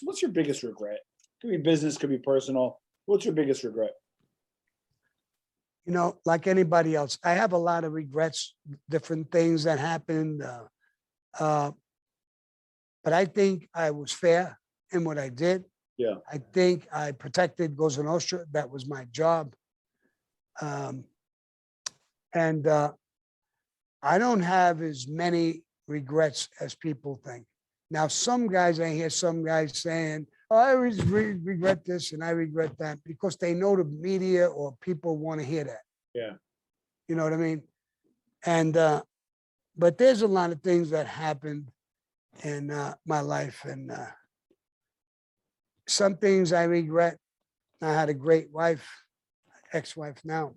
What's your biggest regret? Could be business, could be personal. What's your biggest regret? You know, like anybody else, I have a lot of regrets, different things that happened. But I think I was fair in what I did. Yeah. I think I protected Cosa Nostra. That was my job. And I don't have as many regrets as people think. Now, some guys, I hear some guys saying, oh, I always regret this and I regret that because they know the media or people want to hear that. Yeah. You know what I mean? And, but there's a lot of things that happened in my life. And some things I regret. I had a great wife, ex-wife now.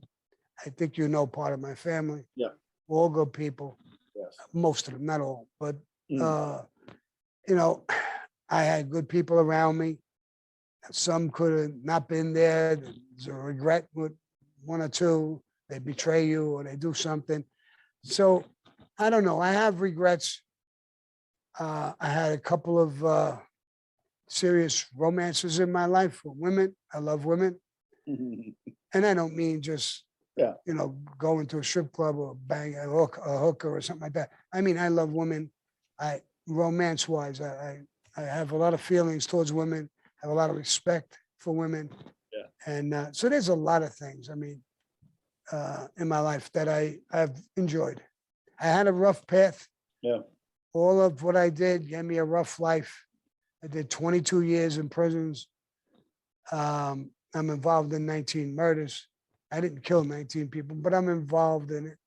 I think you know part of my family. Yeah. All good people. Yes. Most of them, not all, but you know, I had good people around me. Some could have not been there. There's a regret with one or two. They betray you or they do something. So I don't know. I have regrets. I had a couple of serious romances in my life with women. I love women. And I don't mean just, Yeah. you know, going to a strip club or bang a hooker or something like that. I mean, I love women. Romance-wise, I have a lot of feelings towards women, have a lot of respect for women. Yeah. And so there's a lot of things, I mean, in my life that I've enjoyed. I had a rough path. Yeah. All of what I did gave me a rough life. I did 22 years in prisons. I'm involved in 19 murders. I didn't kill 19 people, but I'm involved in it.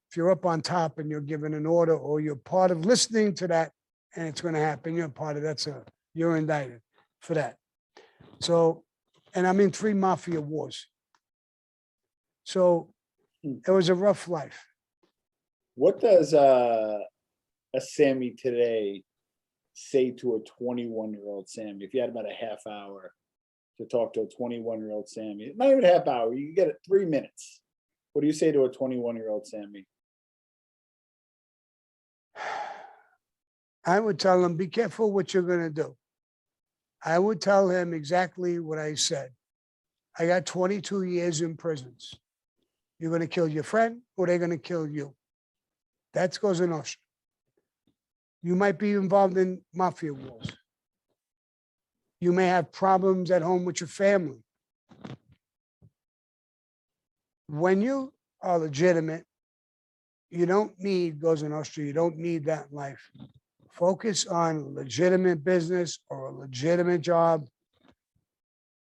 If you're up on top and you're given an order or you're part of listening to that and it's going to happen, you're part of that. You're indicted for that. So, and I'm in 3 mafia wars. So it was a rough life. What does a Sammy today say to a 21-year-old Sammy? If you had about a half hour to talk to a 21-year-old Sammy, not even a half hour, you can get it 3 minutes. What do you say to a 21-year-old Sammy? I would tell him, be careful what you're going to do. I would tell him exactly what I said. I got 22 years in prisons. You're going to kill your friend or they're going to kill you. That's Cosa Nostra. You might be involved in mafia wars. You may have problems at home with your family. When you are legitimate, you don't need Cosa Nostra. You don't need that in life. Focus on legitimate business or a legitimate job.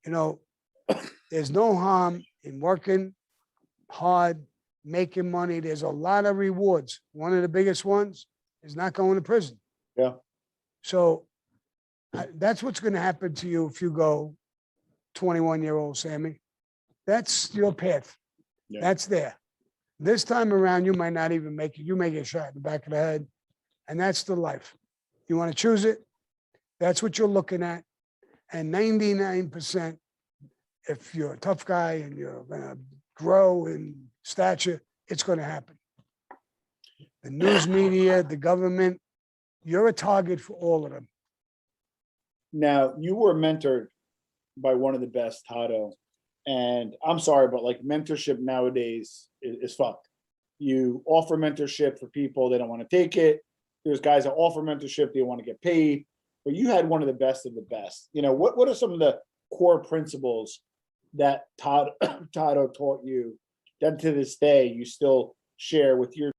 You know, there's no harm in working hard, making money. There's a lot of rewards. One of the biggest ones is not going to prison. Yeah. So that's what's going to happen to you if you go 21-year-old Sammy. That's your path. Yeah. That's there. This time around, you might not even make it. You may get shot in the back of the head. And that's the life. You want to choose it? That's what you're looking at. And 99%, if you're a tough guy and you're going to grow in stature, it's going to happen. The news media, the government, you're a target for all of them. Now, you were mentored by one of the best, Tato. And I'm sorry, but like mentorship nowadays is fucked. You offer mentorship for people, they don't want to take it. There's guys that offer mentorship, they want to get paid. But you had one of the best of the best. You know, what are some of the core principles that Tato taught you that to this day you still share with your